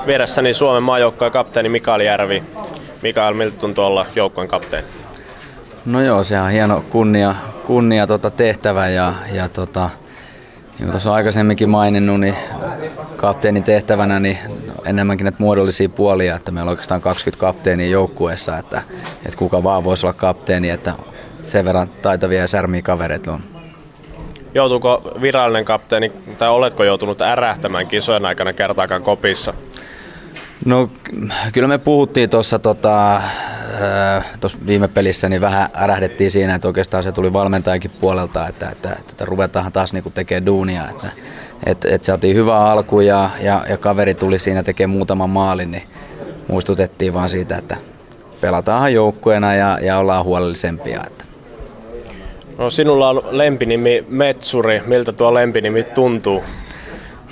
Vieressäni Suomen maajoukkojen kapteeni Mikael Järvi. Mikael, miltä tuntuu olla joukkojen kapteeni? No joo, sehän on hieno kunnia tehtävä ja niin kuin tuossa aikaisemminkin maininnut, niin kapteenin tehtävänä niin enemmänkin näitä muodollisia puolia, että meillä on oikeastaan 20 kapteenia joukkueessa, että kuka vaan voisi olla kapteeni, että sen verran taitavia ja särmiä kavereita on. Joutuuko virallinen kapteeni, tai oletko joutunut ärähtämään kisojen aikana kertaakaan kopissa? No kyllä me puhuttiin tuossa viime pelissä, niin vähän ärähdettiin siinä, että oikeastaan se tuli valmentajakin puolelta, että ruvetaanhan taas niinku tekemään duunia. Että saatiin hyvä alku ja kaveri tuli siinä tekemään muutaman maalin, niin muistutettiin vaan siitä, että pelataanhan joukkueena ja ollaan huolellisempia. No, sinulla on lempinimi Metsuri. Miltä tuo lempinimi tuntuu?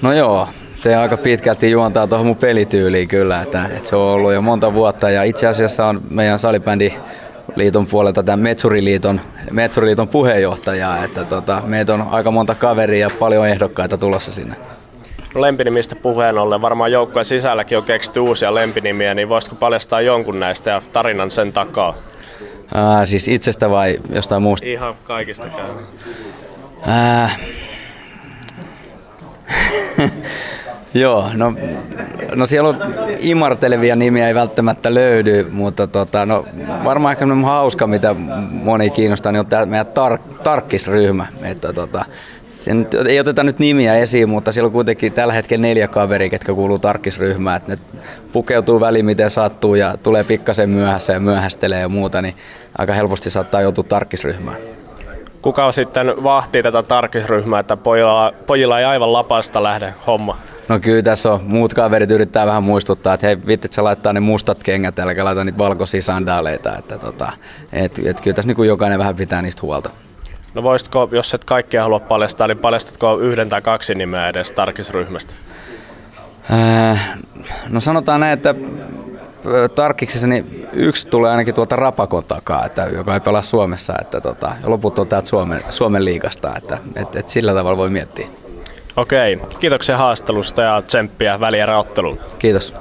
No joo, se aika pitkälti juontaa tuohon mun pelityyliin kyllä, että se on ollut jo monta vuotta ja itse asiassa on meidän salibändiliiton puolelta tämän Metsuriliiton puheenjohtaja, että meitä on aika monta kaveria ja paljon ehdokkaita tulossa sinne. No, lempinimistä puheen ollen varmaan joukkueen sisälläkin on keksitty uusia lempinimiä, niin voisitko paljastaa jonkun näistä ja tarinan sen takaa? Siis itsestä vai jostain muusta? Ihan kaikista käy. Joo, no siellä on imartelevia nimiä ei välttämättä löydy, mutta no, varmaan ehkä hauska, mitä moni kiinnostaa, niin on tämä meidän tarkkisryhmä. Että ei oteta nyt nimiä esiin, mutta siellä on kuitenkin tällä hetkellä 4 kaveria, ketkä kuuluu tarkkisryhmään. Että ne pukeutuu väliin miten sattuu ja tulee pikkasen myöhässä ja myöhästelee ja muuta, niin aika helposti saattaa joutua tarkkisryhmään. Kuka sitten vahtii tätä tarkkisryhmää, että pojilla ei aivan lapasta lähde homma? No kyllä tässä on muut kaverit yrittää vähän muistuttaa, että hei vittit sä laittaa ne mustat kengät, älkää laita niitä valkoisia sandaaleita. Että kyllä tässä niin jokainen vähän pitää niistä huolta. No voisitko, jos et kaikkia halua paljastaa, niin paljastatko 1 tai 2 nimeä edes tarkkisryhmästä? No sanotaan näin, että tarkkiksessa niin 1 tulee ainakin tuolta Rapakon takaa, joka ei pelaa Suomessa, ja loput on täältä Suomen liigasta, että sillä tavalla voi miettiä. Okei, kiitoksia haastattelusta ja tsemppiä välieräotteluun. Kiitos.